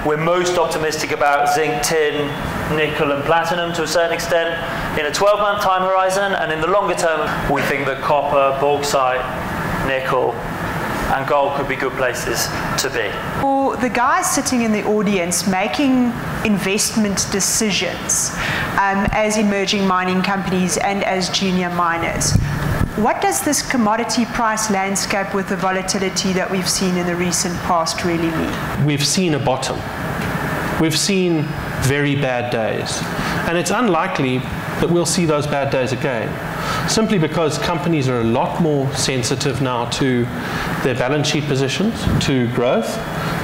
We're most optimistic about zinc, tin, nickel and platinum to a certain extent in a 12-month time horizon, and in the longer term we think that copper, bauxite, nickel and gold could be good places to be. For the guys sitting in the audience making investment decisions as emerging mining companies and as junior miners, what does this commodity price landscape with the volatility that we've seen in the recent past really mean? We've seen a bottom. We've seen very bad days. And it's unlikely that we'll see those bad days again, simply because companies are a lot more sensitive now to their balance sheet positions, to growth.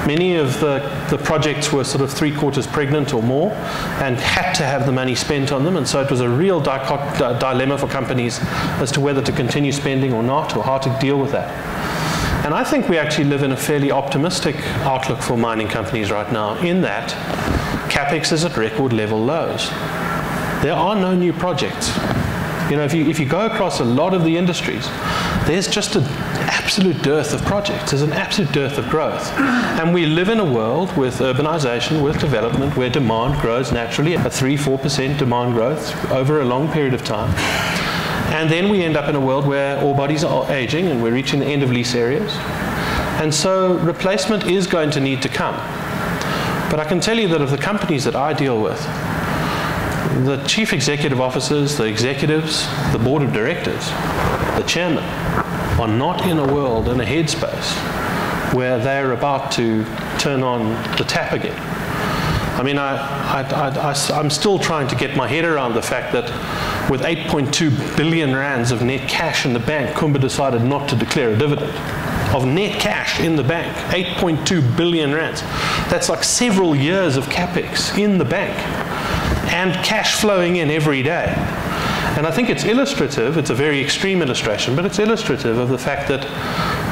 Many of the projects were sort of 3/4 pregnant or more and had to have the money spent on them, and so it was a real dilemma for companies as to whether to continue spending or not, or how to deal with that. And I think we actually live in a fairly optimistic outlook for mining companies right now, in that CapEx is at record level lows. There are no new projects. You know, if you go across a lot of the industries, there's just an absolute dearth of projects. There's an absolute dearth of growth. And we live in a world with urbanization, with development, where demand grows naturally at 3-4% demand growth over a long period of time. And then we end up in a world where ore bodies are aging and we're reaching the end of lease areas. And so replacement is going to need to come. But I can tell you that of the companies that I deal with, the chief executive officers, the executives, the board of directors, the chairman, are not in a world, in a headspace, where they're about to turn on the tap again. I mean, I'm still trying to get my head around the fact that with 8.2 billion rands of net cash in the bank, Kumba decided not to declare a dividend. Of net cash in the bank, 8.2 billion rands. That's like several years of capex in the bank, and cash flowing in every day. And I think it's illustrative, it's a very extreme illustration, but it's illustrative of the fact that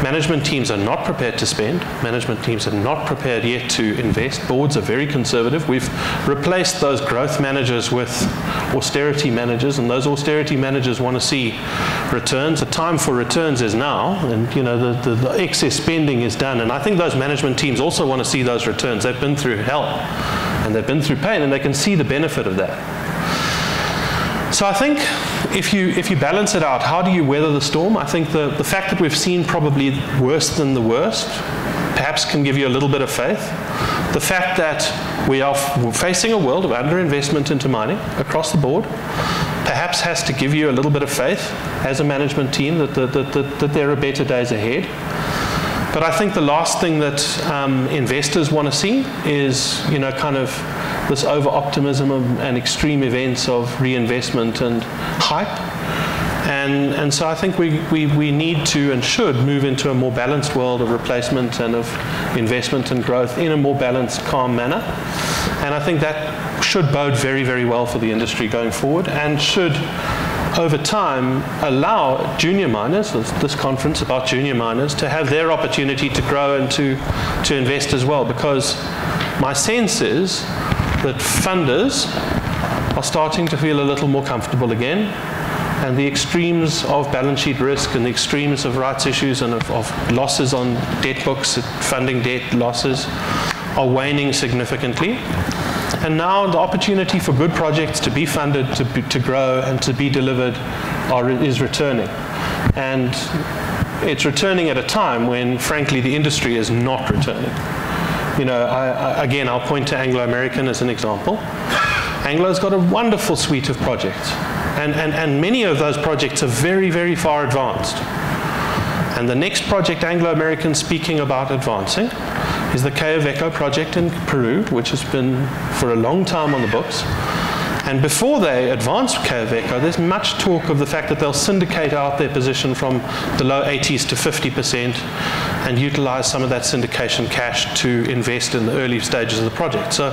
management teams are not prepared to spend, management teams are not prepared yet to invest, boards are very conservative. We've replaced those growth managers with austerity managers, and those austerity managers want to see returns. The time for returns is now, and you know, the excess spending is done, and I think those management teams also want to see those returns. They've been through hell, and they've been through pain, and they can see the benefit of that. So I think if you balance it out, how do you weather the storm? I think the fact that we've seen probably worse than the worst perhaps can give you a little bit of faith. The fact that we are facing a world of underinvestment into mining across the board perhaps has to give you a little bit of faith as a management team that there are better days ahead. But I think the last thing that investors want to see is, you know, kind of this over-optimism and extreme events of reinvestment and hype. And so I think we need to and should move into a more balanced world of replacement and of investment and growth in a more balanced, calm manner. And I think that should bode very, very well for the industry going forward, and should, over time, allow junior miners, this conference about junior miners, to have their opportunity to grow and to invest as well. Because my sense is that funders are starting to feel a little more comfortable again, and the extremes of balance sheet risk and the extremes of rights issues and of losses on debt books, funding debt losses, are waning significantly. And now the opportunity for good projects to be funded, to grow and to be delivered is returning. And it's returning at a time when, frankly, the industry is not returning. You know, again, I'll point to Anglo American as an example. Anglo's got a wonderful suite of projects. And many of those projects are very, very far advanced. And the next project Anglo American's speaking about advancing is the Quellaveco project in Peru, which has been for a long time on the books. And before they advance Quellaveco, there's much talk of the fact that they'll syndicate out their position from the low 80s to 50% and utilize some of that syndication cash to invest in the early stages of the project. So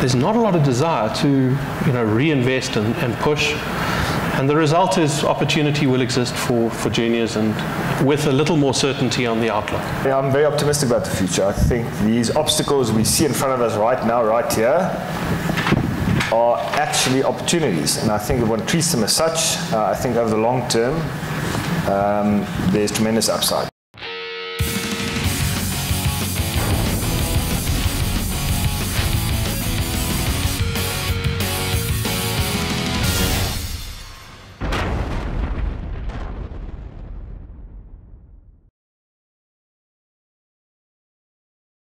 there's not a lot of desire to, you know, reinvest and push. And the result is opportunity will exist for juniors, and with a little more certainty on the outlook. Yeah, I'm very optimistic about the future. I think these obstacles we see in front of us right now, right here, are actually opportunities. And I think if one treats them as such, I think over the long term, there's tremendous upside.